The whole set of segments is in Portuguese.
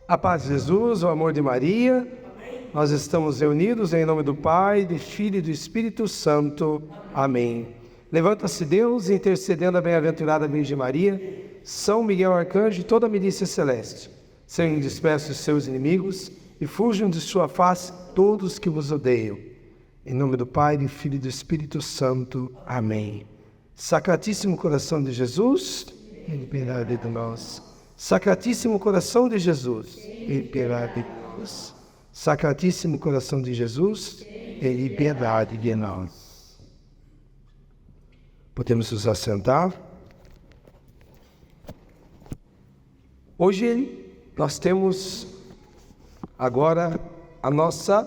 A paz de Jesus, o amor de Maria. Amém. Nós estamos reunidos em nome do Pai, do Filho e do Espírito Santo. Amém. Levanta-se Deus, intercedendo a bem-aventurada Virgem Maria, São Miguel Arcanjo e toda a milícia celeste. Sejam dispersos os seus inimigos e fujam de sua face todos que vos odeiam. Em nome do Pai, do Filho e do Espírito Santo. Amém. Sacratíssimo coração de Jesus, piedade de nós. Sacratíssimo coração de Jesus, piedade de nós. Sacratíssimo coração de Jesus, piedade de nós. Podemos nos assentar. Hoje nós temos agora a nossa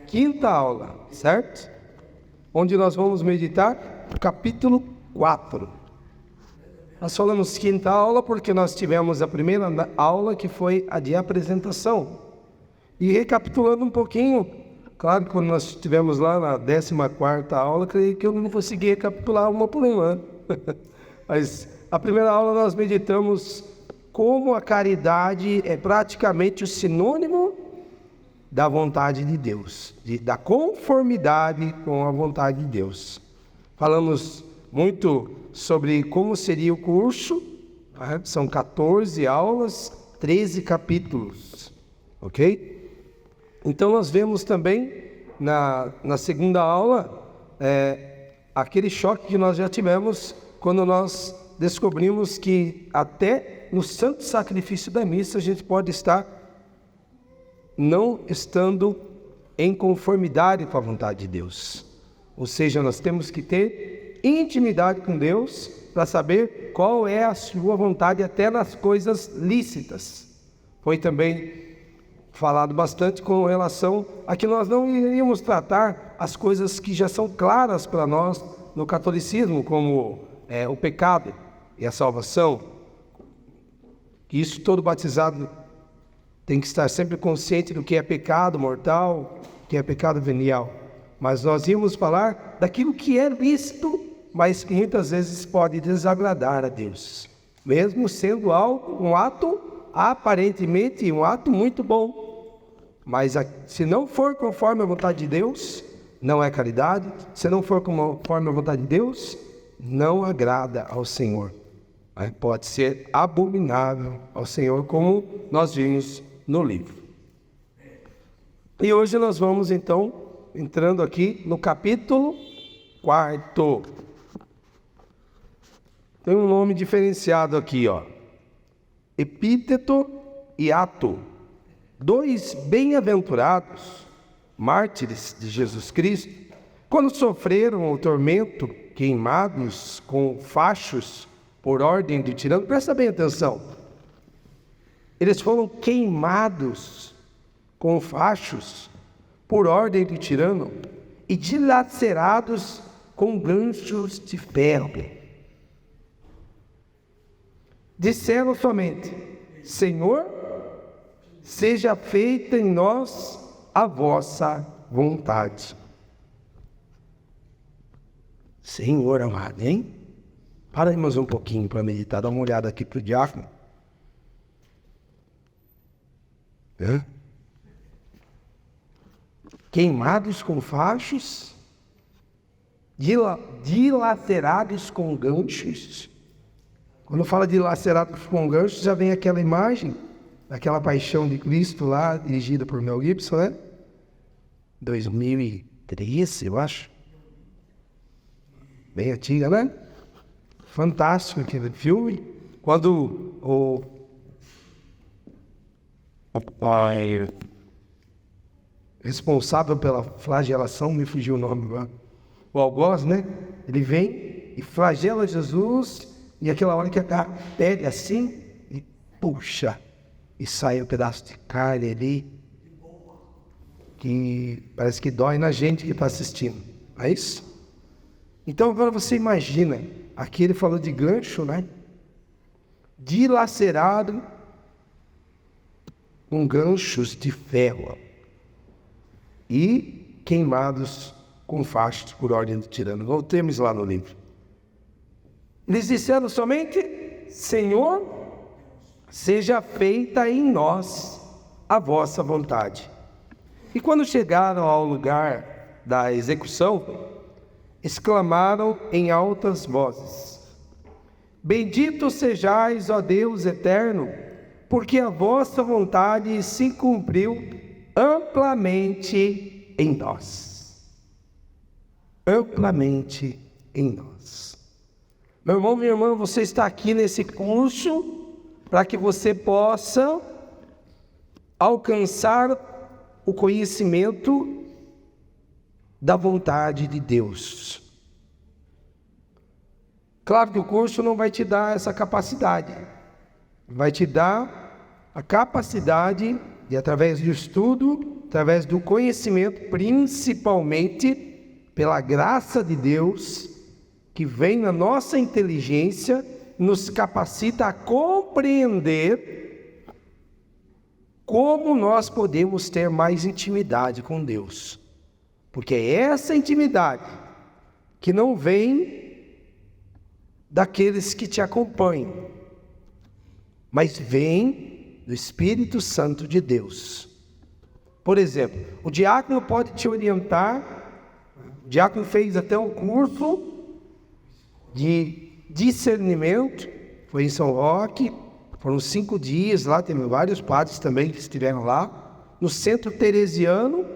quinta aula, certo? Onde nós vamos meditar o capítulo 4. Nós falamos quinta aula porque nós tivemos a primeira aula, que foi a de apresentação. E recapitulando um pouquinho, claro que quando nós estivemos lá na 14ª aula, creio que eu não consegui recapitular uma por uma. Mas a primeira aula nós meditamos como a caridade é praticamente o sinônimo da vontade de Deus, da conformidade com a vontade de Deus. Falamos muito sobre como seria o curso, né? São 14 aulas, 13 capítulos, ok? Então nós vemos também na segunda aula aquele choque que nós já tivemos quando nós descobrimos que até no santo sacrifício da missa a gente pode estar não estando em conformidade com a vontade de Deus. Ou seja, nós temos que ter intimidade com Deus para saber qual é a sua vontade até nas coisas lícitas. Foi também falado bastante com relação a que nós não iríamos tratar as coisas que já são claras para nós no catolicismo, como o pecado e a salvação. Isso todo batizado tem que estar sempre consciente do que é pecado mortal, que é pecado venial. Mas nós íamos falar daquilo que é lícito, mas que muitas vezes pode desagradar a Deus, mesmo sendo um ato, aparentemente um ato muito bom. Mas se não for conforme a vontade de Deus, não é caridade. Se não for conforme a vontade de Deus, não agrada ao Senhor. Pode ser abominável ao Senhor, como nós vimos no livro. E hoje nós vamos então entrando aqui no capítulo 4. Tem um nome diferenciado aqui, ó. Epíteto e Ato. 2 bem-aventurados, mártires de Jesus Cristo, quando sofreram o tormento, queimados com fachos por ordem de tirano. Presta bem atenção. Eles foram queimados com fachos por ordem de tirano e dilacerados com ganchos de ferro. Disseram somente: Senhor, seja feita em nós a vossa vontade. Senhor amado, hein? Paramos um pouquinho para meditar, dá uma olhada aqui para o diácono. Queimados com fachos, dilacerados com ganchos. Quando fala de lacerados com ganchos, já vem aquela imagem daquela Paixão de Cristo lá, dirigida por Mel Gibson, né? 2013, eu acho. Bem antiga, né? Fantástico aquele filme. Quando o responsável pela flagelação, me fugiu o nome agora, o algoz, né? Ele vem e flagela Jesus, e aquela hora que a pele assim, e puxa, e sai um pedaço de carne ali, que parece que dói na gente que está assistindo, não é isso? Então agora você imagina, aqui ele falou de gancho, né? Dilacerado com ganchos de ferro e queimados com fachos por ordem do tirano. Voltemos lá no livro. Eles disseram somente: Senhor, seja feita em nós a vossa vontade. E quando chegaram ao lugar da execução, exclamaram em altas vozes: Bendito sejais, ó Deus eterno, porque a vossa vontade se cumpriu amplamente em nós. Amplamente em nós. Meu irmão, minha irmã, você está aqui nesse curso para que você possa alcançar o conhecimento da vontade de Deus. Claro que o curso não vai te dar essa capacidade. Vai te dar a capacidade de, através do estudo, através do conhecimento, principalmente pela graça de Deus, que vem na nossa inteligência, nos capacita a compreender como nós podemos ter mais intimidade com Deus. Porque é essa intimidade que não vem daqueles que te acompanham, mas vem do Espírito Santo de Deus. Por exemplo, o diácono pode te orientar. O diácono fez até um curso de discernimento, foi em São Roque, foram 5 dias lá, teve vários padres também que estiveram lá, no Centro Teresiano,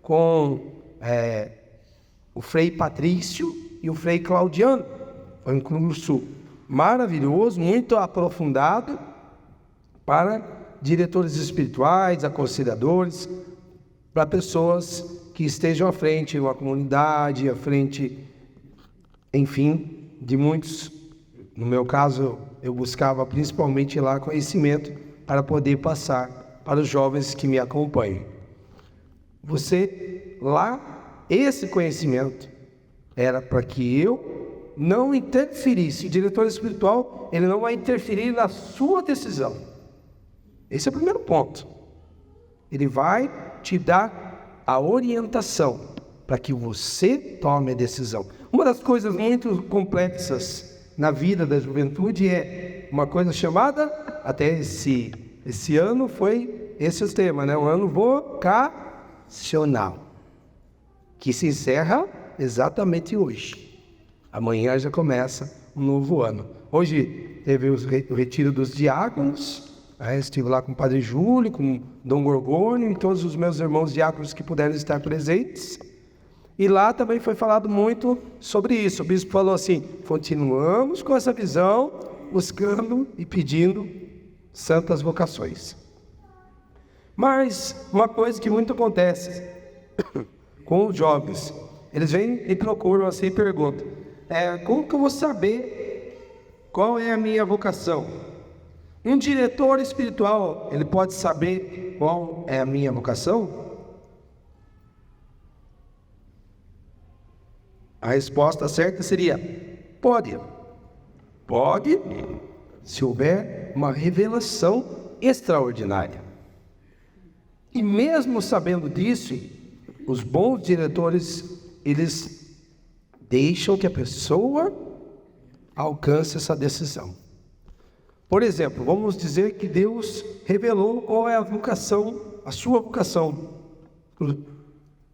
com o Frei Patrício e o Frei Claudiano. Foi um curso maravilhoso, muito aprofundado, para diretores espirituais, aconselhadores, para pessoas que estejam à frente de uma comunidade, à frente, enfim, de muitos. No meu caso, eu buscava principalmente lá conhecimento para poder passar para os jovens que me acompanham. Você lá, esse conhecimento era para que eu não interferisse. O diretor espiritual, ele não vai interferir na sua decisão. Esse é o primeiro ponto. Ele vai te dar a orientação para que você tome a decisão. Uma das coisas muito complexas na vida da juventude é uma coisa chamada, até esse ano foi esse o tema, né? O ano vocacional, que se encerra exatamente hoje. Amanhã já começa um novo ano. Hoje teve o retiro dos diáconos, estive lá com o Padre Júlio, com o Dom Gorgônio e todos os meus irmãos diáconos que puderam estar presentes. E lá também foi falado muito sobre isso. O bispo falou assim: continuamos com essa visão, buscando e pedindo santas vocações. Mas uma coisa que muito acontece com os jovens, eles vêm e procuram assim e perguntam: como que eu vou saber qual é a minha vocação? Um diretor espiritual, ele pode saber qual é a minha vocação? A resposta certa seria: pode. Pode, se houver uma revelação extraordinária. E mesmo sabendo disso, os bons diretores, eles deixam que a pessoa alcance essa decisão. Por exemplo, vamos dizer que Deus revelou qual é a vocação, a sua vocação,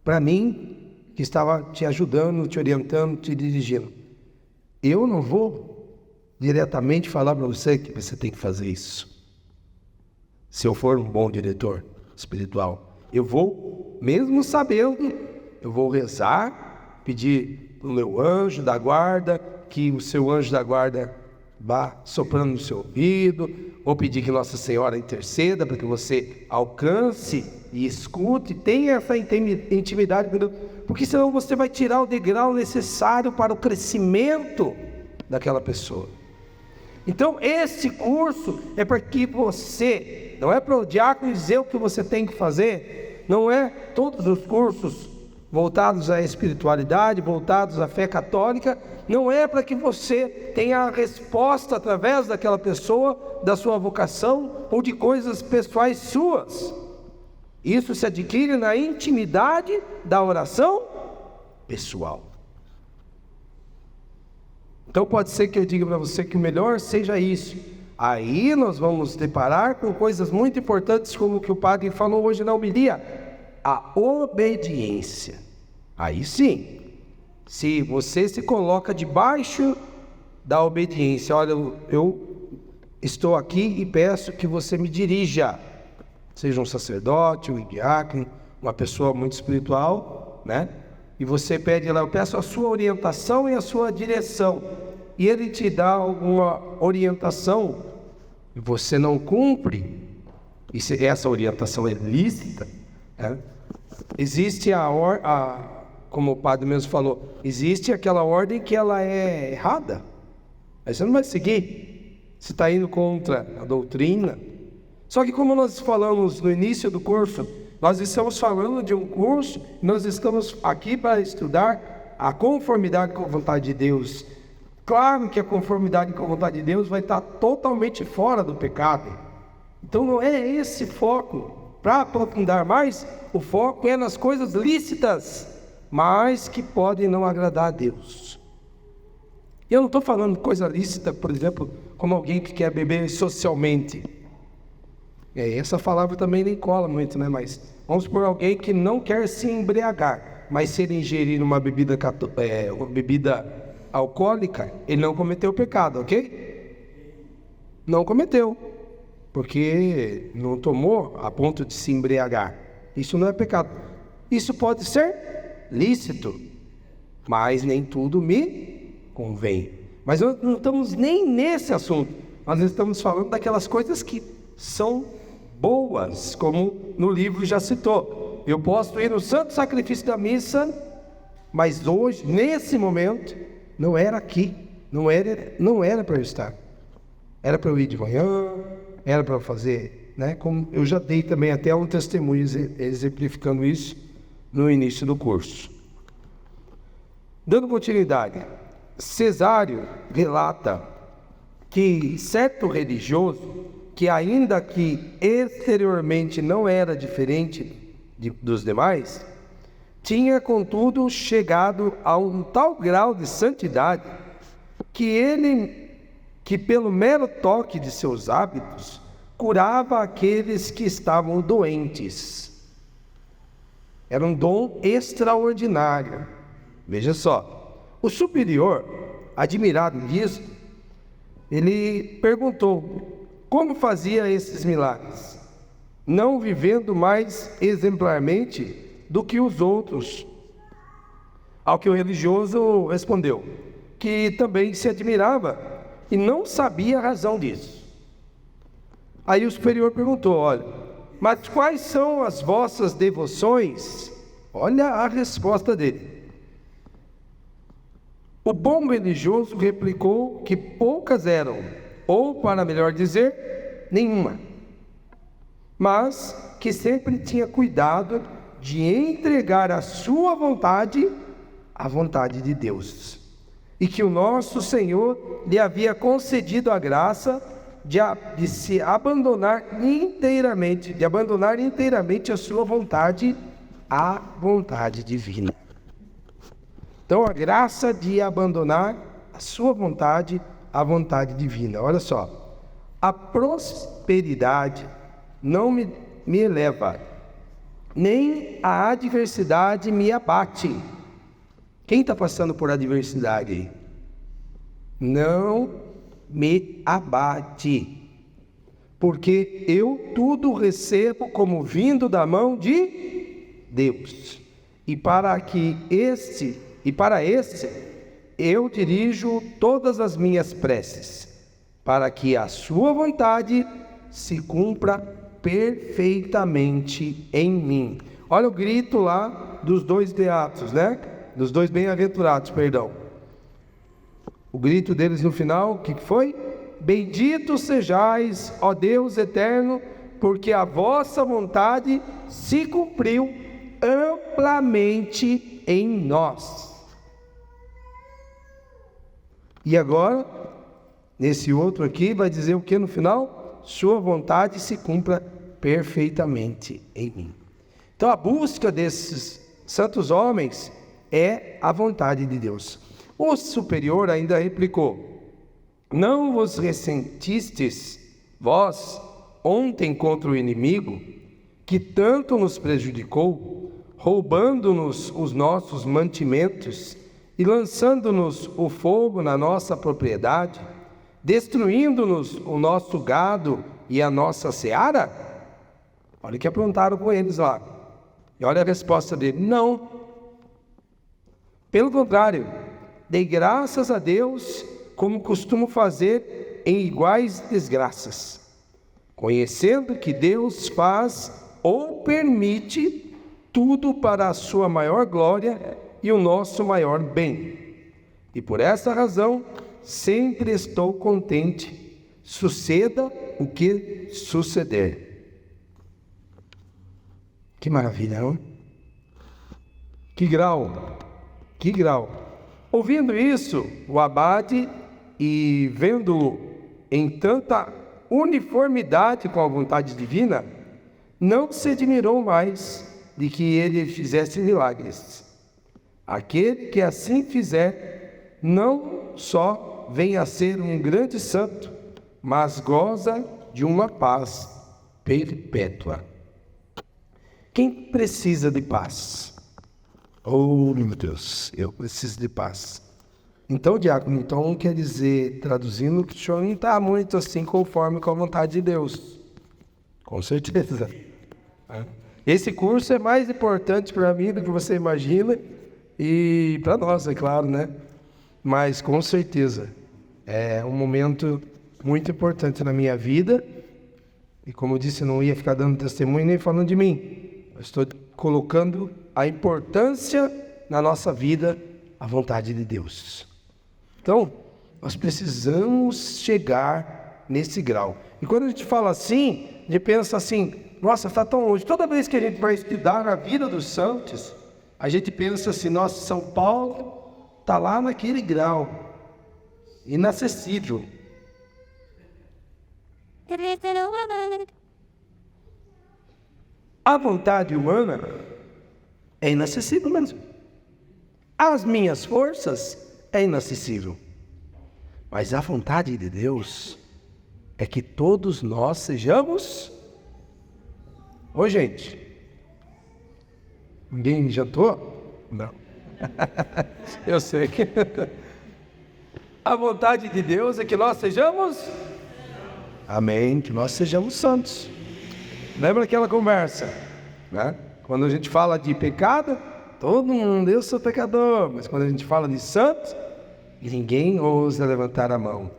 para mim, que estava te ajudando, te orientando, te dirigindo. Eu não vou diretamente falar para você que você tem que fazer isso. Se eu for um bom diretor espiritual, eu vou, mesmo sabendo, eu vou rezar, pedir para o meu anjo da guarda, que o seu anjo da guarda vá soprando no seu ouvido, ou pedir que Nossa Senhora interceda para que você alcance e escute, tenha essa intimidade, porque senão você vai tirar o degrau necessário para o crescimento daquela pessoa. Então esse curso é para que você, não é para o diácono dizer o que você tem que fazer, não é todos os cursos voltados à espiritualidade, voltados à fé católica, não é para que você tenha a resposta através daquela pessoa, da sua vocação ou de coisas pessoais suas. Isso se adquire na intimidade da oração pessoal. Então pode ser que eu diga para você que o melhor seja isso, Aí nós vamos deparar com coisas muito importantes, como o que o padre falou hoje na homilia, a obediência. Aí sim, se você se coloca debaixo da obediência, olha, eu estou aqui e peço que você me dirija, seja um sacerdote, um diácono, uma pessoa muito espiritual, né? E você pede lá, eu peço a sua orientação e a sua direção, e ele te dá alguma orientação, e você não cumpre, e se essa orientação é lícita, né? Existe como o padre mesmo falou, existe aquela ordem que ela é errada, aí você não vai seguir, você está indo contra a doutrina. Só que como nós falamos no início do curso, nós estamos falando de um curso, nós estamos aqui para estudar a conformidade com a vontade de Deus. Claro que a conformidade com a vontade de Deus vai estar totalmente fora do pecado. Então não é esse foco. Para aprofundar mais, o foco é nas coisas lícitas, mas que podem não agradar a Deus. E eu não estou falando coisa lícita, por exemplo, como alguém que quer beber socialmente. Essa palavra também nem cola muito, né? Mas vamos por alguém que não quer se embriagar, mas se ele ingerir uma bebida alcoólica, ele não cometeu pecado, ok? Não cometeu, porque não tomou a ponto de se embriagar. Isso não é pecado. Isso pode ser lícito, mas nem tudo me convém. Mas nós não estamos nem nesse assunto. Nós estamos falando daquelas coisas que são boas, como no livro já citou. Eu posso ir no santo sacrifício da missa, mas hoje, nesse momento, não era aqui, não era para eu estar. Era para eu ir de manhã, era para eu fazer, né? Como eu já dei também até um testemunho exemplificando isso no início do curso. Dando continuidade, Cesário relata que certo religioso, que ainda que exteriormente não era diferente dos demais, tinha contudo chegado a um tal grau de santidade que pelo mero toque de seus hábitos curava aqueles que estavam doentes. Era um dom extraordinário. Veja só, o superior, admirado disso, ele perguntou como fazia esses milagres, não vivendo mais exemplarmente do que os outros. Ao que o religioso respondeu que também se admirava e não sabia a razão disso. Aí o superior perguntou, olha, mas quais são as vossas devoções? Olha a resposta dele. O bom religioso replicou que poucas eram, ou para melhor dizer, nenhuma, mas que sempre tinha cuidado de entregar a sua vontade à vontade de Deus, e que o nosso Senhor lhe havia concedido a graça de se abandonar inteiramente, a sua vontade à vontade divina. Então, a graça de abandonar a sua vontade à vontade divina. Olha só, a prosperidade não me eleva, nem a adversidade me abate. Quem está passando por adversidade aí? Não me abate, porque eu tudo recebo como vindo da mão de Deus. E para este eu dirijo todas as minhas preces, para que a sua vontade se cumpra perfeitamente em mim. Olha o grito lá dos dois beatos, né? Dos dois bem-aventurados, perdão. O grito deles no final, o que foi? Bendito sejais, ó Deus eterno, porque a vossa vontade se cumpriu amplamente em nós. E agora, nesse outro aqui, vai dizer o que no final? Sua vontade se cumpra perfeitamente em mim. Então a busca desses santos homens é a vontade de Deus. O superior ainda replicou: Não vos ressentistes, vós, ontem contra o inimigo, que tanto nos prejudicou, roubando-nos os nossos mantimentos e lançando-nos o fogo na nossa propriedade, destruindo-nos o nosso gado e a nossa seara? Olha o que perguntaram com eles lá. E olha a resposta dele: não. Pelo contrário, dei graças a Deus, como costumo fazer em iguais desgraças, conhecendo que Deus faz ou permite tudo para a sua maior glória e o nosso maior bem. E por essa razão, sempre estou contente, suceda o que suceder. Que maravilha, não? Que grau, que grau. Ouvindo isso, o abade, e vendo em tanta uniformidade com a vontade divina, não se admirou mais de que ele fizesse milagres. Aquele que assim fizer, não só vem a ser um grande santo, mas goza de uma paz perpétua. Quem precisa de paz? Oh, meu Deus, eu preciso de paz. Então, diácono, então quer dizer, traduzindo, que o senhor não está muito assim conforme com a vontade de Deus. Com certeza. Esse curso é mais importante para mim do que você imagina e para nós, é claro, né? Mas com certeza é um momento muito importante na minha vida. E como eu disse, eu não ia ficar dando testemunho nem falando de mim. Eu estou colocando a importância na nossa vida, a vontade de Deus. Então, nós precisamos chegar nesse grau. E quando a gente fala assim, a gente pensa assim: nossa, está tão longe. Toda vez que a gente vai estudar a vida dos santos, a gente pensa assim: nossa, São Paulo está lá naquele grau, inacessível. A vontade humana é inacessível mesmo. As minhas forças é inacessível. Mas a vontade de Deus é que todos nós sejamos... Ô, gente, ninguém jantou? Não. Eu sei. A vontade de Deus é que nós sejamos... Amém, que nós sejamos santos. Lembra aquela conversa, né? Quando a gente fala de pecado, todo mundo, eu sou pecador. Mas quando a gente fala de santos, ninguém ousa levantar a mão.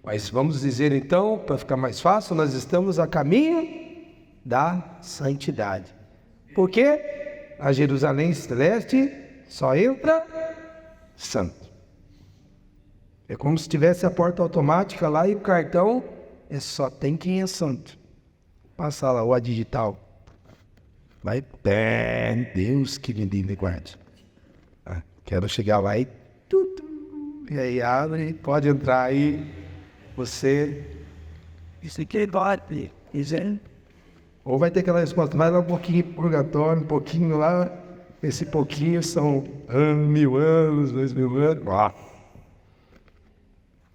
Mas vamos dizer então, para ficar mais fácil, nós estamos a caminho da santidade. Porque a Jerusalém Celeste só entra santo. É como se tivesse a porta automática lá e o cartão só tem quem é santo. Passa lá o digital. Vai, Deus que me livre e guarde. Quero chegar lá e aí abre, pode entrar aí. Você. Isso aqui é dote. Ou vai ter aquela resposta, vai lá um pouquinho purgatório, um pouquinho lá. Esse pouquinho são 1000 anos, 2000 anos.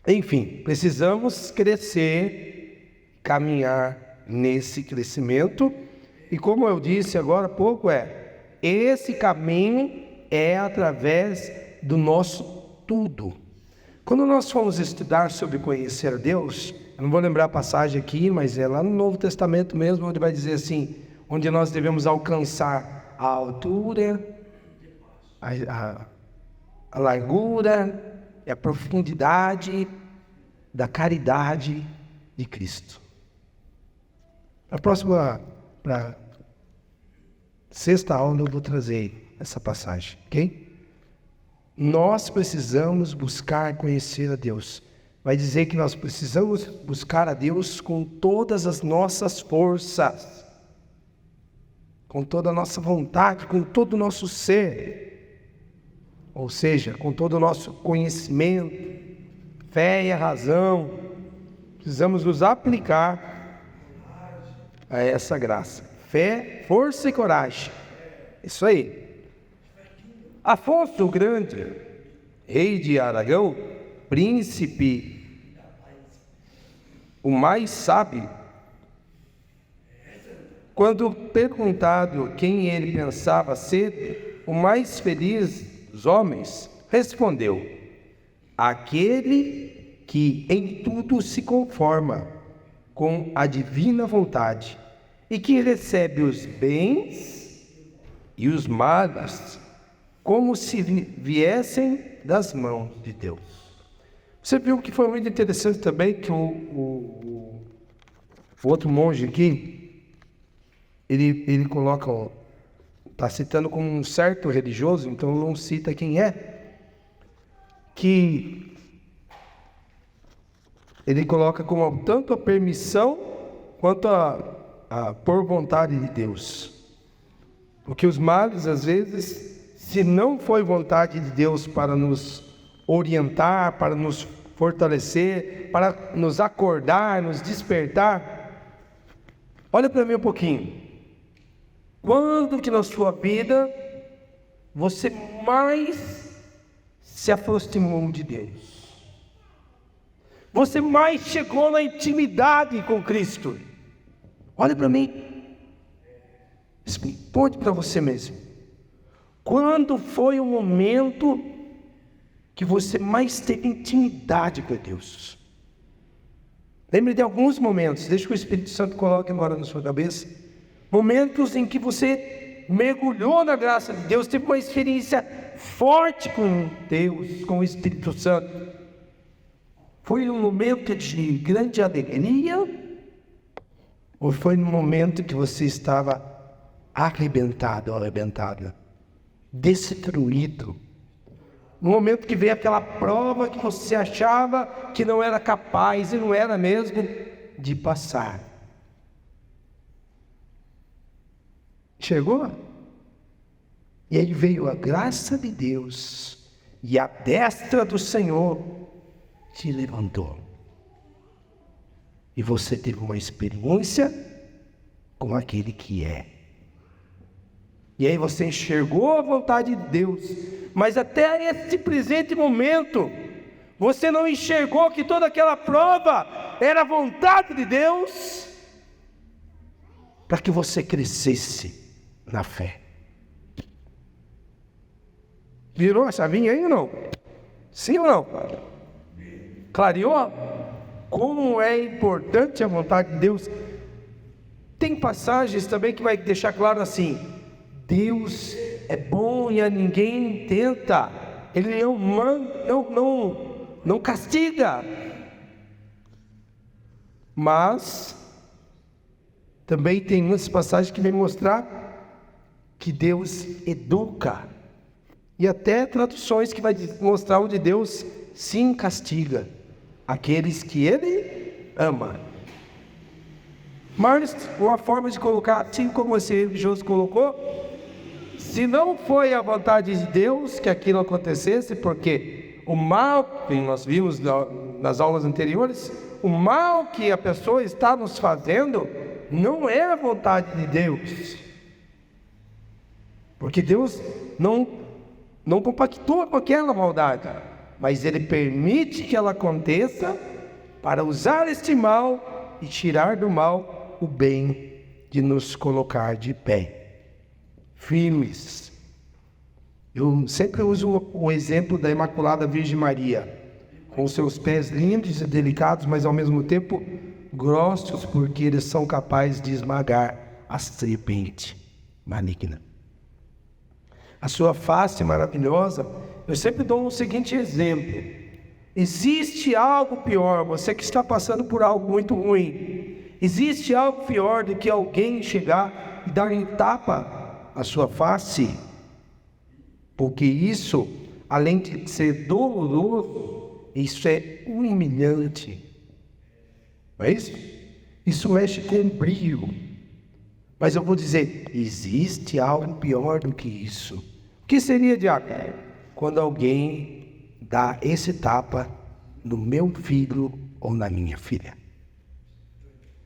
Enfim, precisamos crescer, caminhar nesse crescimento. E como eu disse agora há pouco, esse caminho é através do nosso tudo. Quando nós fomos estudar sobre conhecer Deus, eu não vou lembrar a passagem aqui, mas é lá no Novo Testamento mesmo, onde vai dizer assim, onde nós devemos alcançar a altura, a largura e a profundidade da caridade de Cristo. Para sexta aula eu vou trazer essa passagem, ok? Nós precisamos buscar conhecer a Deus. Vai dizer que nós precisamos buscar a Deus com todas as nossas forças, com toda a nossa vontade, com todo o nosso ser. Ou seja, com todo o nosso conhecimento, fé e a razão. Precisamos nos aplicar a essa graça. Fé, força e coragem. Isso aí. Afonso o Grande, rei de Aragão, príncipe o mais sábio, quando perguntado quem ele pensava ser o mais feliz dos homens, respondeu: aquele que em tudo se conforma com a divina vontade e que recebe os bens e os males como se viessem das mãos de Deus. Você viu que foi muito interessante também que o outro monge aqui, ele coloca, está citando como um certo religioso, então não cita quem é, que ele coloca como tanto a permissão quanto a por vontade de Deus. Porque os males, às vezes, se não foi vontade de Deus para nos orientar, para nos fortalecer, para nos acordar, nos despertar, olha para mim um pouquinho. Quando que na sua vida você mais se aproximou de Deus? Você mais chegou na intimidade com Cristo? Olha para mim. Responde para você mesmo. Quando foi o momento que você mais teve intimidade com Deus? Lembre de alguns momentos. Deixa que o Espírito Santo coloque agora na sua cabeça. Momentos em que você mergulhou na graça de Deus, teve uma experiência forte com Deus, com o Espírito Santo. Foi um momento de grande alegria? Ou foi no momento que você estava arrebentado, arrebentada, destruído? No momento que veio aquela prova que você achava que não era capaz, e não era mesmo, de passar. Chegou? E aí veio a graça de Deus, e a destra do Senhor te levantou. E você teve uma experiência com aquele que é. E aí você enxergou a vontade de Deus. Mas até esse presente momento, você não enxergou que toda aquela prova era a vontade de Deus para que você crescesse na fé. Virou a chavinha aí ou não? Sim ou não? Clareou? Como é importante a vontade de Deus. Tem passagens também que vai deixar claro assim: Deus é bom e a ninguém tenta. Ele não castiga. Mas também tem muitas passagens que vem mostrar que Deus educa. E até traduções que vai mostrar onde Deus sim castiga aqueles que Ele ama. Mas uma forma de colocar, assim como esse religioso colocou, se não foi a vontade de Deus que aquilo acontecesse, porque o mal, que nós vimos nas aulas anteriores, o mal que a pessoa está nos fazendo, não é a vontade de Deus. Porque Deus não compactua com aquela maldade, mas Ele permite que ela aconteça para usar este mal e tirar do mal o bem de nos colocar de pé, firmes. Eu sempre uso o exemplo da Imaculada Virgem Maria, com seus pés lindos e delicados, mas ao mesmo tempo grossos, porque eles são capazes de esmagar a serpente maligna. A sua face maravilhosa. Eu sempre dou o seguinte exemplo: existe algo pior, você que está passando por algo muito ruim, existe algo pior do que alguém chegar e dar um tapa à sua face? Porque isso, além de ser doloroso, isso é humilhante. Não é isso? Isso mexe com o brilho. Mas eu vou dizer, existe algo pior do que isso. O que seria, diabo? Quando alguém dá esse tapa no meu filho ou na minha filha.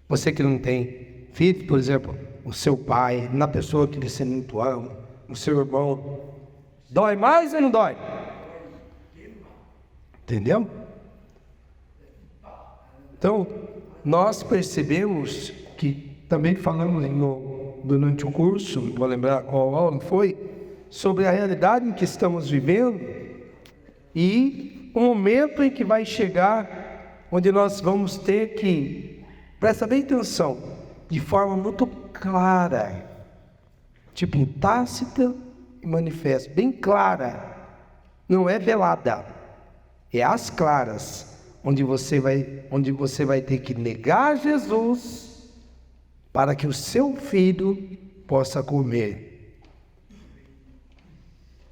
Você que não tem filho, por exemplo, o seu pai, na pessoa que você muito ama, o seu irmão, dói mais ou não dói? Entendeu? Então, nós percebemos que também falamos durante o curso, vou lembrar qual aula foi, sobre a realidade em que estamos vivendo e o momento em que vai chegar onde nós vamos ter que, presta bem atenção, de forma muito clara, tipo tácita e manifesta, bem clara, não é velada, é às claras, onde você vai ter que negar Jesus para que o seu filho possa comer.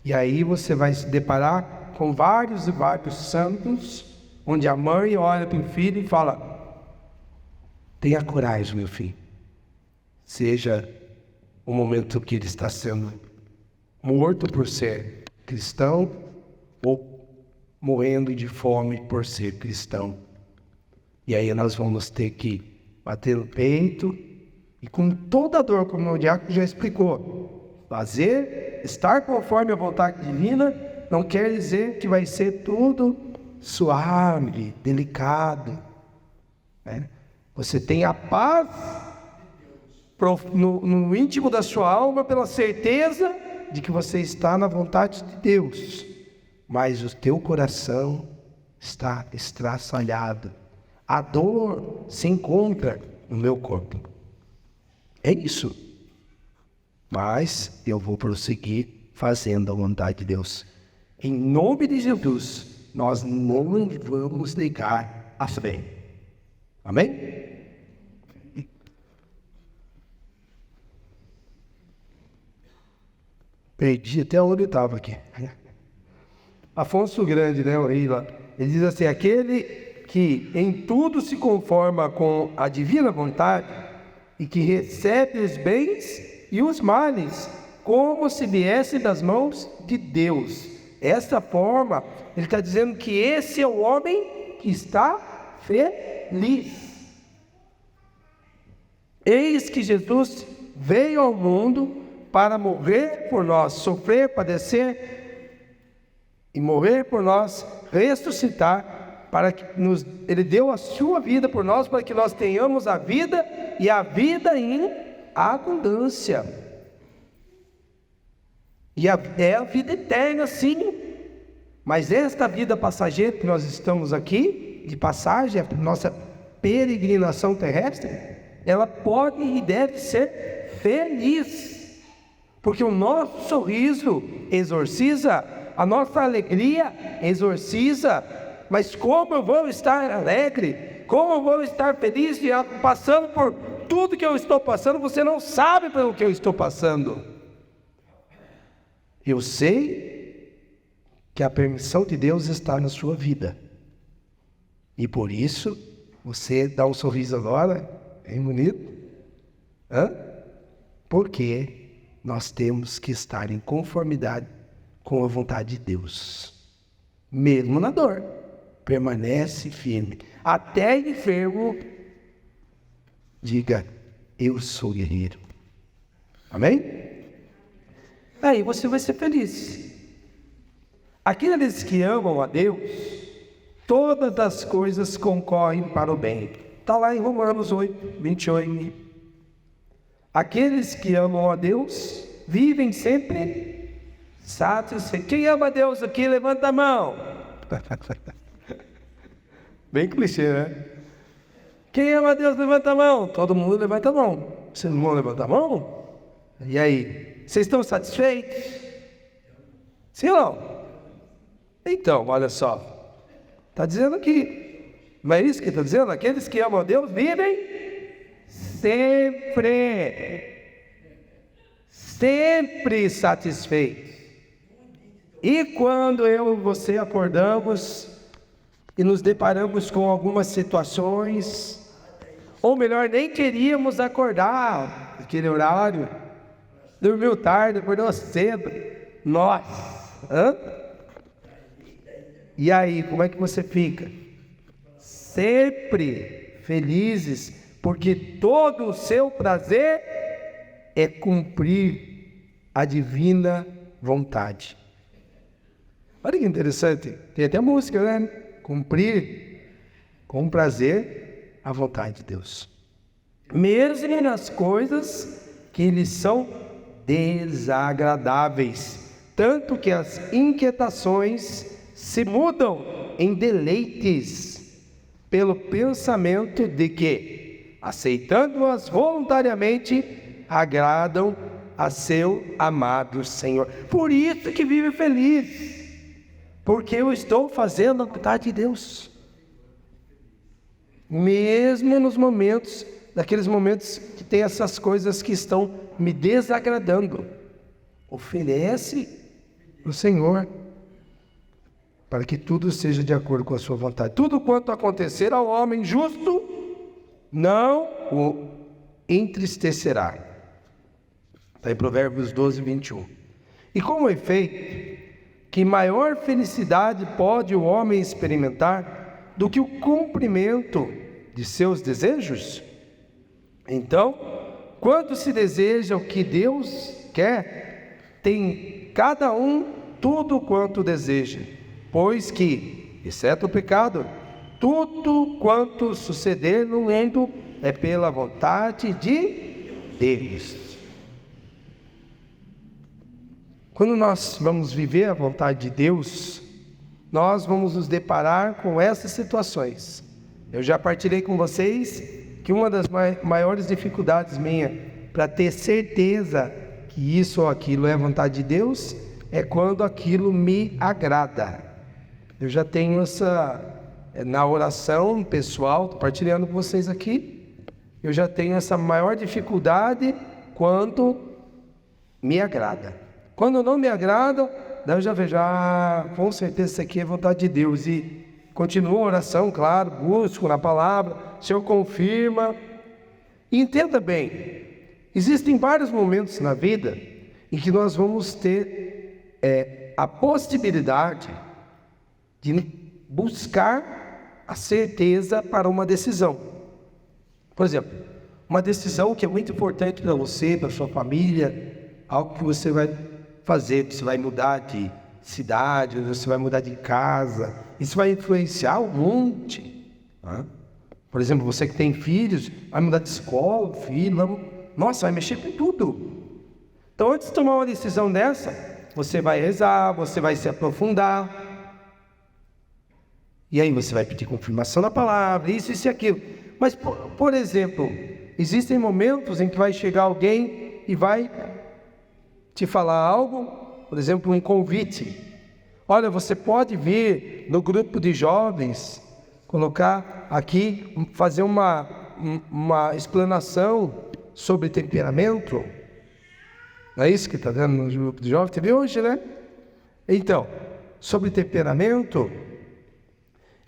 E aí você vai se deparar com vários e vários santos, onde a mãe olha para o filho e fala: tenha coragem, meu filho, seja o momento que ele está sendo morto por ser cristão ou morrendo de fome por ser cristão. E aí nós vamos ter que bater no peito e com toda a dor, como o diácono já explicou, estar conforme a vontade divina não quer dizer que vai ser tudo suave, delicado, né? Você tem a paz no íntimo da sua alma pela certeza de que você está na vontade de Deus, mas o teu coração está estraçalhado. A dor se encontra no meu corpo. É isso. Mas eu vou prosseguir fazendo a vontade de Deus. Em nome de Jesus, nós não vamos negar a fé. Amém? Perdi até onde eu estava aqui. Afonso Grande, né, o rei lá, ele diz assim: aquele que em tudo se conforma com a divina vontade e que recebe os bens e os males como se viessem das mãos de Deus. Essa forma, ele está dizendo que esse é o homem que está feliz. Eis que Jesus veio ao mundo para morrer por nós, sofrer, padecer e morrer por nós, ressuscitar, para que Ele deu a sua vida por nós, para que nós tenhamos a vida e a vida em abundância. E é a vida eterna, sim. Mas esta vida passageira que nós estamos aqui, de passagem, a nossa peregrinação terrestre, ela pode e deve ser feliz. Porque o nosso sorriso exorciza, a nossa alegria exorciza. Mas como eu vou estar alegre? Como eu vou estar feliz passando por tudo que eu estou passando? Você não sabe pelo que eu estou passando. Eu sei que a permissão de Deus está na sua vida. E por isso, você dá um sorriso agora, é bonito? Porque nós temos que estar em conformidade com a vontade de Deus. Mesmo na dor, permanece firme. Até enfermo, diga: eu sou guerreiro. Amém? Aí você vai ser feliz. Aqueles que amam a Deus, todas as coisas concorrem para o bem. Está lá em Romanos 8, 28. Aqueles que amam a Deus, vivem sempre satisfeitos. Quem ama a Deus aqui, levanta a mão. Bem clichê, né? Quem ama a Deus, levanta a mão. Todo mundo levanta a mão. Vocês não vão levantar a mão? E aí? Vocês estão satisfeitos? Sim ou não? Então, olha só. Está dizendo aqui. Não é isso que está dizendo? Aqueles que amam a Deus vivem sempre satisfeitos. E quando eu e você acordamos e nos deparamos com algumas situações, ou melhor, nem queríamos acordar naquele horário, dormiu tarde, acordou cedo, e aí, como é que você fica? Sempre felizes, porque todo o seu prazer é cumprir a divina vontade. Olha que interessante, tem até música, né? Cumprir com prazer a vontade de Deus. Mesmo nas coisas que lhes são desagradáveis, tanto que as inquietações se mudam em deleites pelo pensamento de que, aceitando-as voluntariamente, agradam a seu amado Senhor. Por isso que vive feliz, porque eu estou fazendo a vontade de Deus. Mesmo nos momentos, naqueles momentos que tem essas coisas que estão me desagradando, oferece o Senhor, para que tudo seja de acordo com a sua vontade. Tudo quanto acontecer ao homem justo, não o entristecerá. Está em Provérbios 12, 21. E como efeito, que maior felicidade pode o homem experimentar do que o cumprimento de seus desejos? Então, quando se deseja o que Deus quer, tem cada um tudo quanto deseja, pois que, exceto o pecado, tudo quanto suceder no mundo é pela vontade de Deus. Quando nós vamos viver a vontade de Deus, nós vamos nos deparar com essas situações. Eu já partilhei com vocês que uma das maiores dificuldades minha para ter certeza que isso ou aquilo é a vontade de Deus é quando aquilo me agrada. Eu já tenho essa, na oração pessoal, estou partilhando com vocês aqui, eu já tenho essa maior dificuldade quando me agrada. Quando não me agrada, daí eu já vejo, com certeza isso aqui é vontade de Deus. E continuo a oração, claro, busco na palavra, o Senhor confirma. E entenda bem, existem vários momentos na vida em que nós vamos ter a possibilidade de buscar a certeza para uma decisão. Por exemplo, uma decisão que é muito importante para você, para a sua família, algo que você vai fazer, você vai mudar de cidade, você vai mudar de casa, isso vai influenciar um monte. Por exemplo, você que tem filhos, vai mudar de escola, filho, nossa, vai mexer com tudo. Então, antes de tomar uma decisão dessa, você vai rezar, você vai se aprofundar, e aí você vai pedir confirmação da palavra, isso e aquilo. Mas, por exemplo, existem momentos em que vai chegar alguém e vai te falar algo, por exemplo, um convite. Olha, você pode vir no grupo de jovens, colocar aqui, fazer uma explanação sobre temperamento. Não é isso que está dando no grupo de jovens? Teve hoje, né? Então, sobre temperamento.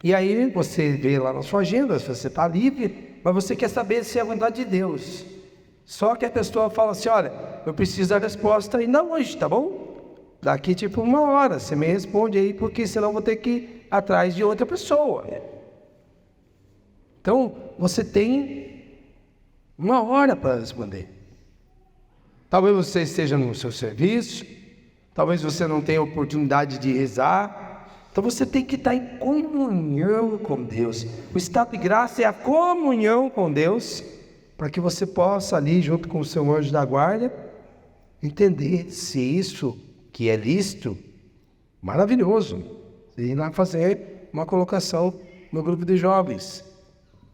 E aí você vê lá na sua agenda, se você está livre, mas você quer saber se é a vontade de Deus. Só que a pessoa fala assim, olha, eu preciso da resposta ainda hoje, tá bom? Daqui tipo 1 hora, você me responde aí, porque senão eu vou ter que ir atrás de outra pessoa. Então, você tem 1 hora para responder. Talvez você esteja no seu serviço, talvez você não tenha oportunidade de rezar, então você tem que estar em comunhão com Deus. O estado de graça é a comunhão com Deus, para que você possa ali, junto com o seu anjo da guarda, entender se isso que é lícito, maravilhoso, você ir lá fazer uma colocação no grupo de jovens.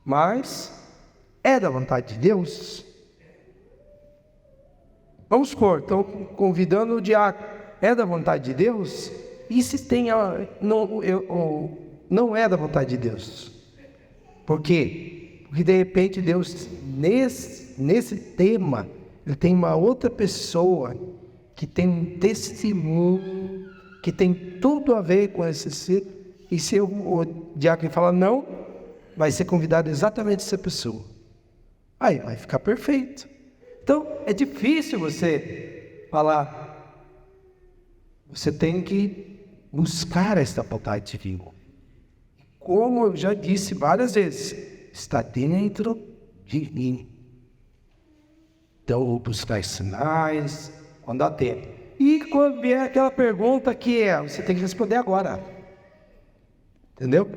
Mas é da vontade de Deus? Vamos supor, estão convidando o diácono, é da vontade de Deus? E se tem não é da vontade de Deus? Por quê? Porque de repente Deus, nesse tema, Ele tem uma outra pessoa que tem um testemunho, que tem tudo a ver com esse ser, e se o diácono fala não, vai ser convidado exatamente essa pessoa. Aí vai ficar perfeito. Então, é difícil você falar, você tem que buscar esta vontade divina. Como eu já disse várias vezes, está dentro de mim. Então, vou buscar sinais, quando dá tempo. E quando vier aquela pergunta que você tem que responder agora. Entendeu?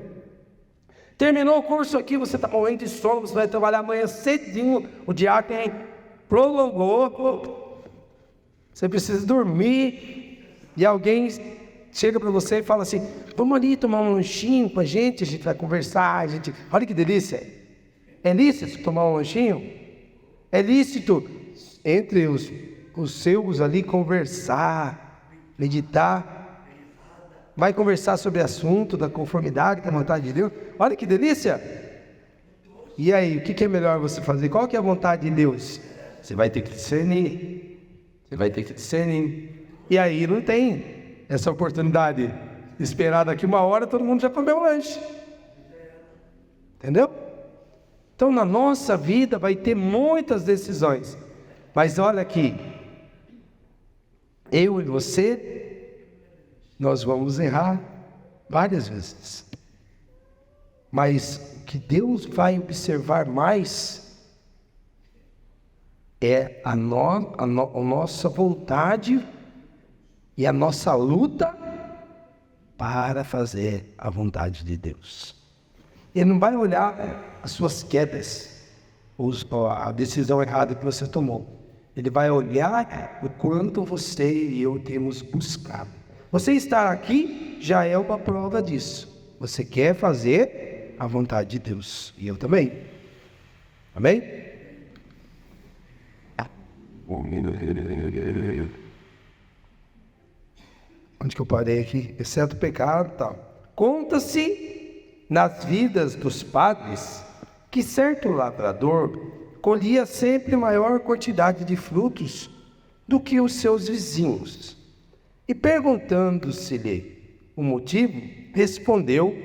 Terminou o curso aqui, você está morrendo de sono, você vai trabalhar amanhã cedinho, o diácono prolongou, você precisa dormir, e alguém chega para você e fala assim, vamos ali tomar um lanchinho com a gente vai conversar, olha que delícia. É lícito tomar um lanchinho? É lícito entre os seus ali conversar, meditar, vai conversar sobre o assunto da conformidade com a vontade de Deus. Olha que delícia! E aí, o que é melhor você fazer? Qual que é a vontade de Deus? Você vai ter que discernir. E aí não tem essa oportunidade de esperar daqui 1 hora, todo mundo já comeu o lanche. Entendeu? Então na nossa vida vai ter muitas decisões. Mas olha aqui, eu e você, nós vamos errar várias vezes. Mas o que Deus vai observar mais é a nossa vontade e a nossa luta para fazer a vontade de Deus. Ele não vai olhar as suas quedas, a decisão errada que você tomou. Ele vai olhar o quanto você e eu temos buscado. Você estar aqui já é uma prova disso. Você quer fazer a vontade de Deus. E eu também. Amém? Onde que eu parei aqui? Exceto o pecado e tal. Conta-se nas vidas dos padres que certo lavrador colhia sempre maior quantidade de frutos do que os seus vizinhos. E perguntando-se-lhe o motivo, respondeu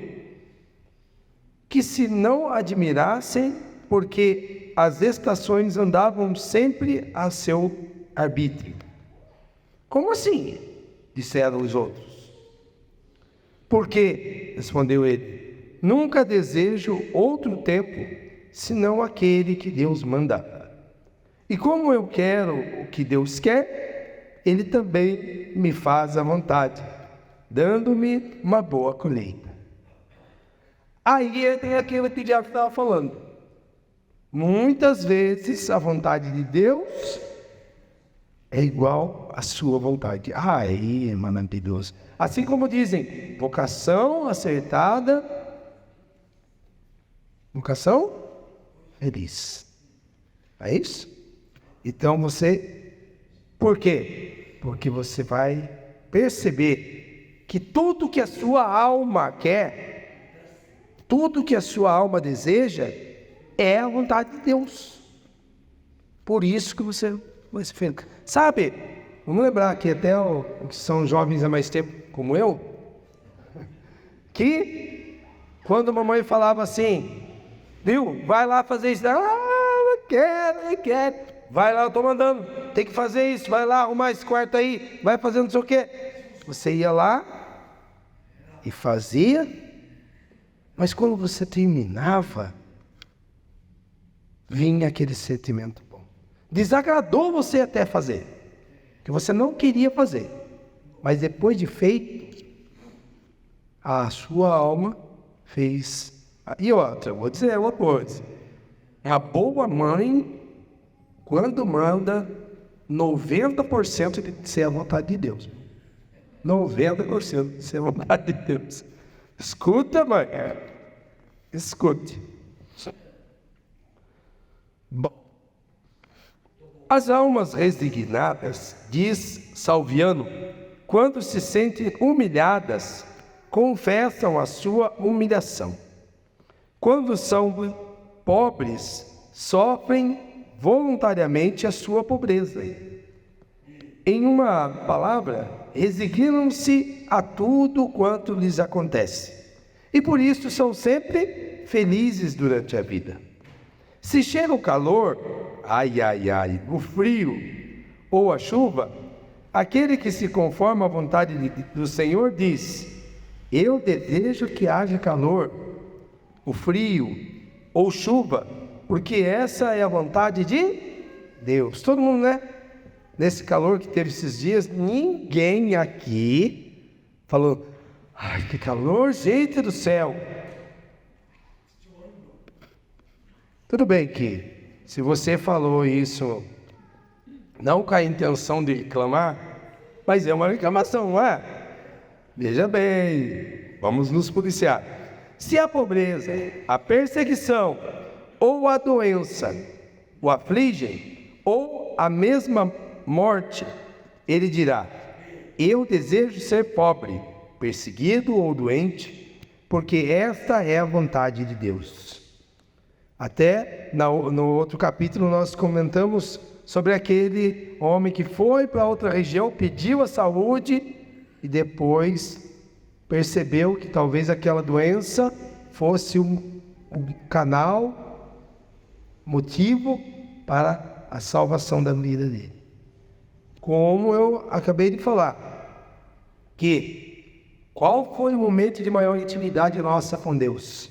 que se não admirassem, porque as estações andavam sempre a seu arbítrio. Como assim? Disseram os outros. Porque, respondeu ele, nunca desejo outro tempo, senão aquele que Deus manda. E como eu quero o que Deus quer, Ele também me faz à vontade, dando-me uma boa colheita. Aí tem aquilo que o diabo estava falando. Muitas vezes a vontade de Deus é igual à sua vontade. Aí, maravilhoso. Assim como dizem, vocação acertada, vocação feliz. É isso? Então por quê? Porque você vai perceber que tudo que a sua alma quer, tudo que a sua alma deseja, é a vontade de Deus. Por isso que você vai se feliz. Sabe, vamos lembrar que até os que são jovens há mais tempo, como eu, que quando a mamãe falava assim, viu, vai lá fazer isso, não quero. Vai lá, eu estou mandando, tem que fazer isso, vai lá arrumar esse quarto aí, vai fazer não sei o quê. Você ia lá e fazia, mas quando você terminava, vinha aquele sentimento bom. Desagradou você até fazer, que você não queria fazer, mas depois de feito, a sua alma fez. E outra, vou dizer uma coisa, a boa mãe, quando manda, 90% de ser a vontade de Deus. 90% de ser a vontade de Deus. Escuta, mãe. Escute. Bom. As almas resignadas, diz Salviano, quando se sentem humilhadas, confessam a sua humilhação. Quando são pobres, sofrem voluntariamente a sua pobreza. Em uma palavra, resignam-se a tudo quanto lhes acontece. E por isso são sempre felizes durante a vida. Se chega o calor, o frio ou a chuva, aquele que se conforma à vontade do Senhor diz, eu desejo que haja calor, o frio ou chuva, porque essa é a vontade de Deus. Todo mundo, né? Nesse calor que teve esses dias, ninguém aqui falou, ai, que calor, gente do céu. Tudo bem que, se você falou isso, não com a intenção de reclamar, mas é uma reclamação, não é? Veja bem, vamos nos policiar. Se a pobreza, a perseguição ou a doença o afligem, ou a mesma morte, ele dirá: eu desejo ser pobre, perseguido ou doente, porque esta é a vontade de Deus. Até no outro capítulo nós comentamos sobre aquele homem que foi para outra região, pediu a saúde e depois percebeu que talvez aquela doença fosse um canal, motivo para a salvação da vida dele. Como eu acabei de falar, que qual foi o momento de maior intimidade nossa com Deus?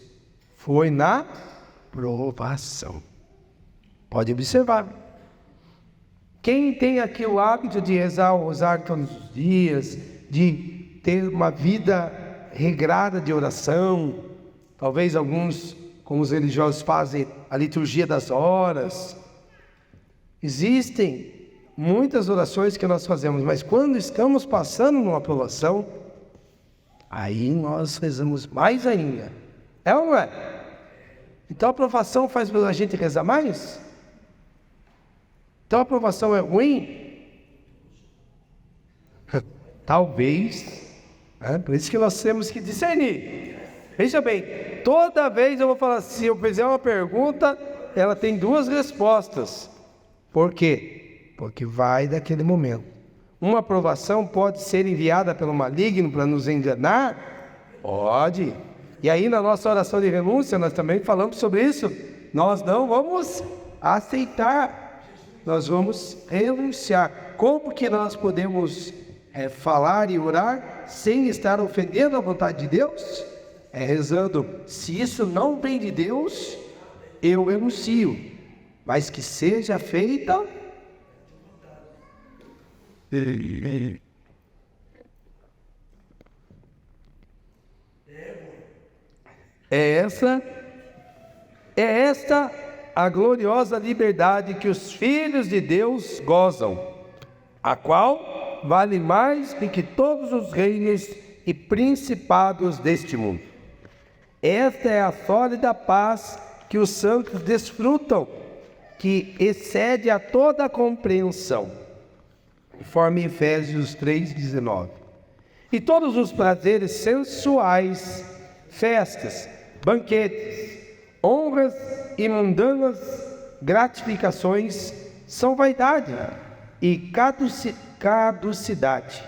Foi na provação. Pode observar. Quem tem aqui o hábito de rezar o rosário todos os dias, de ter uma vida regrada de oração, talvez alguns, como os religiosos, fazem a liturgia das horas. Existem muitas orações que nós fazemos, mas quando estamos passando numa provação, aí nós rezamos mais ainda. É ou não é? Então a provação faz a gente rezar mais? Então a provação é ruim? Talvez. Por isso que nós temos que discernir. Veja bem, toda vez eu vou falar, se eu fizer uma pergunta, ela tem duas respostas. Por quê? Porque vai daquele momento. Uma provação pode ser enviada pelo maligno para nos enganar? Pode. E aí na nossa oração de renúncia, nós também falamos sobre isso. Nós não vamos aceitar. Nós vamos renunciar. Como que nós podemos falar e orar sem estar ofendendo a vontade de Deus? É rezando: se isso não vem de Deus, eu renuncio. Mas que seja feita. É esta a gloriosa liberdade que os filhos de Deus gozam, a qual vale mais do que todos os reinos e principados deste mundo. Esta é a sólida paz que os santos desfrutam, que excede a toda a compreensão, conforme Efésios 3,19. E todos os prazeres sensuais, festas, banquetes, honras e mundanas gratificações são vaidade e caducidade.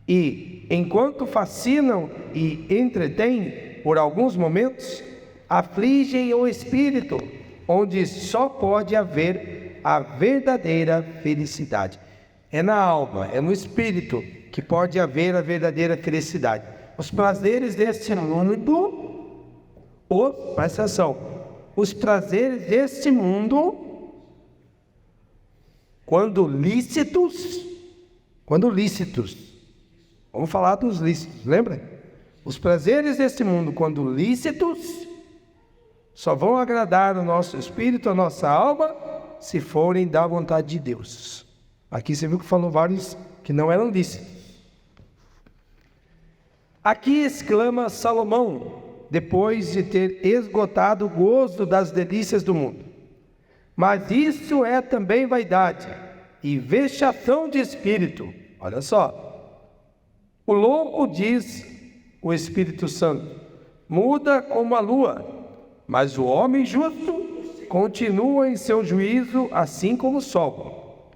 E, enquanto fascinam e entretêm por alguns momentos, afligem o espírito, onde só pode haver a verdadeira felicidade. É na alma, é no espírito que pode haver a verdadeira felicidade. Os prazeres deste mundo, presta atenção, os prazeres deste mundo, quando lícitos, vamos falar dos lícitos, lembra? Os prazeres deste mundo, quando lícitos, só vão agradar o nosso espírito, a nossa alma, se forem da vontade de Deus. Aqui você viu que falou vários que não eram lícitos. Aqui exclama Salomão, depois de ter esgotado o gozo das delícias do mundo: mas isso é também vaidade e vexação de espírito. Olha só, o louco, diz o Espírito Santo, muda como a lua, mas o homem justo continua em seu juízo, assim como o sol.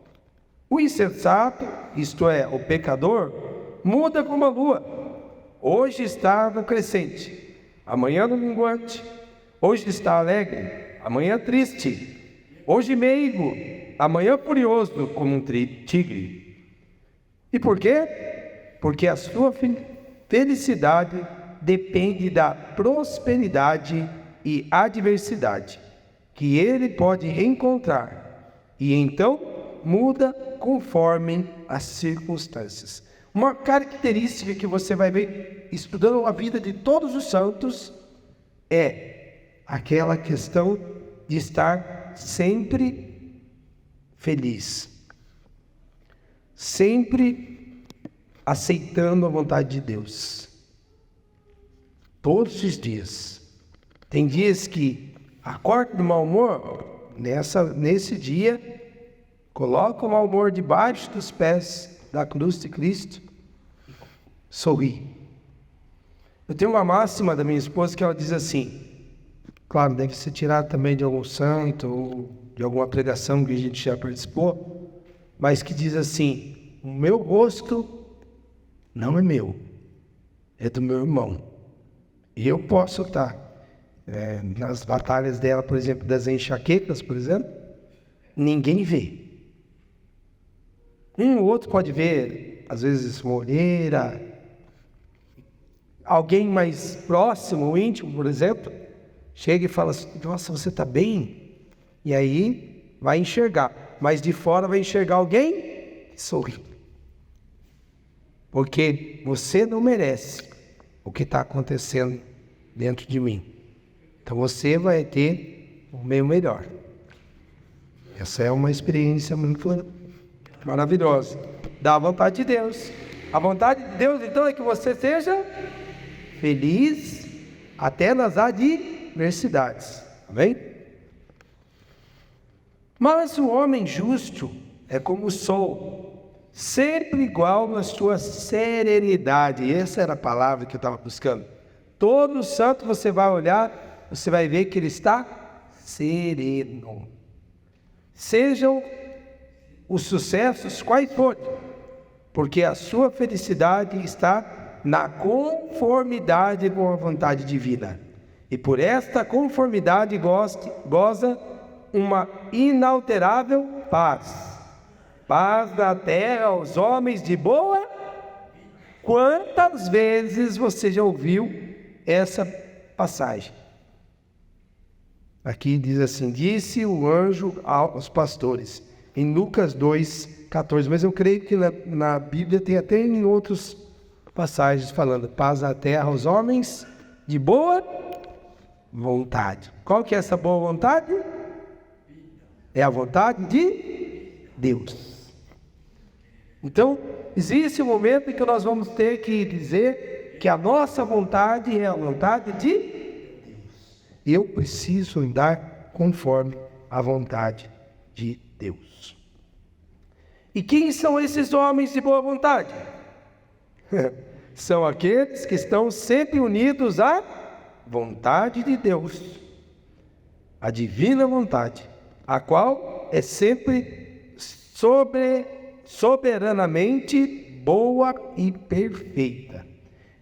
O insensato, isto é, o pecador, muda como a lua. Hoje está no crescente, amanhã no minguante. Hoje está alegre, amanhã triste. Hoje meigo, amanhã furioso como um tigre. E por quê? Porque a sua felicidade depende da prosperidade e adversidade que ele pode encontrar, e então muda conforme as circunstâncias. Uma característica que você vai ver estudando a vida de todos os santos é aquela questão de estar sempre feliz, sempre aceitando a vontade de Deus. Todos os dias. Tem dias que acorda de mau humor, nesse dia, coloca o mau humor debaixo dos pés da cruz de Cristo, sorri. Eu tenho uma máxima da minha esposa que ela diz assim, claro, deve ser tirada também de algum santo ou de alguma pregação que a gente já participou, mas que diz assim: o meu rosto não é meu, é do meu irmão. E eu posso estar nas batalhas dela, por exemplo, das enxaquecas, por exemplo, ninguém vê. Um ou outro pode ver, às vezes, uma olheira, alguém mais próximo, íntimo, por exemplo, chega e fala assim: nossa, você está bem? E aí vai enxergar, mas de fora vai enxergar alguém que sorri. Porque você não merece o que está acontecendo dentro de mim. Então você vai ter o meu melhor. Essa é uma experiência muito maravilhosa da vontade de Deus. A vontade de Deus, então, é que você seja feliz até nas adversidades. Amém? Mas o homem justo é como o sol, sempre igual na sua serenidade. Essa era a palavra que eu estava buscando. Todo santo você vai olhar, você vai ver que ele está sereno. Sejam os sucessos quais forem, porque a sua felicidade está na conformidade com a vontade divina. E por esta conformidade goza uma inalterável paz. Paz na terra aos homens de boa. Quantas vezes você já ouviu essa passagem? Aqui diz assim: disse o anjo aos pastores, em Lucas 2:14, mas eu creio que na Bíblia tem até em outras passagens falando paz na terra aos homens de boa vontade. Qual que é essa boa vontade? É a vontade de Deus. Então, existe um momento em que nós vamos ter que dizer que a nossa vontade é a vontade de Deus. Eu preciso andar conforme a vontade de Deus. E quem são esses homens de boa vontade? São aqueles que estão sempre unidos à vontade de Deus, a divina vontade, a qual é sempre soberanamente boa e perfeita.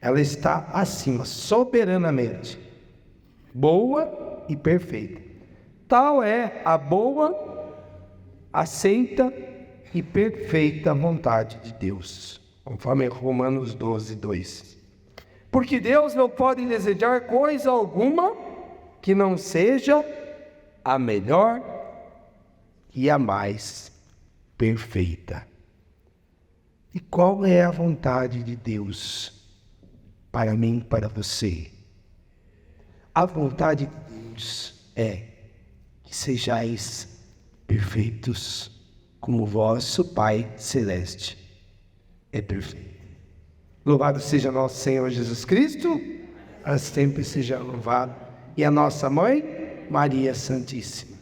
Ela está acima, soberanamente boa e perfeita. Tal é a boa, aceita e perfeita vontade de Deus, conforme Romanos 12:2. Porque Deus não pode desejar coisa alguma que não seja a melhor e a mais perfeita. E qual é a vontade de Deus para mim e para você? A vontade de Deus é que sejais perfeitos, como vosso Pai Celeste é perfeito. Louvado seja nosso Senhor Jesus Cristo, sempre seja louvado. E a nossa Mãe, Maria Santíssima.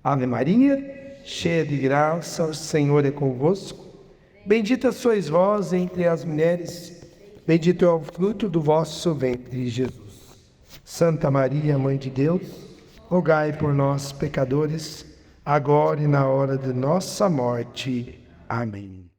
Ave Maria, cheia de graça, o Senhor é convosco. Bendita sois vós entre as mulheres, bendito é o fruto do vosso ventre, Jesus. Santa Maria, Mãe de Deus, rogai por nós, pecadores, agora e na hora de nossa morte. Amém.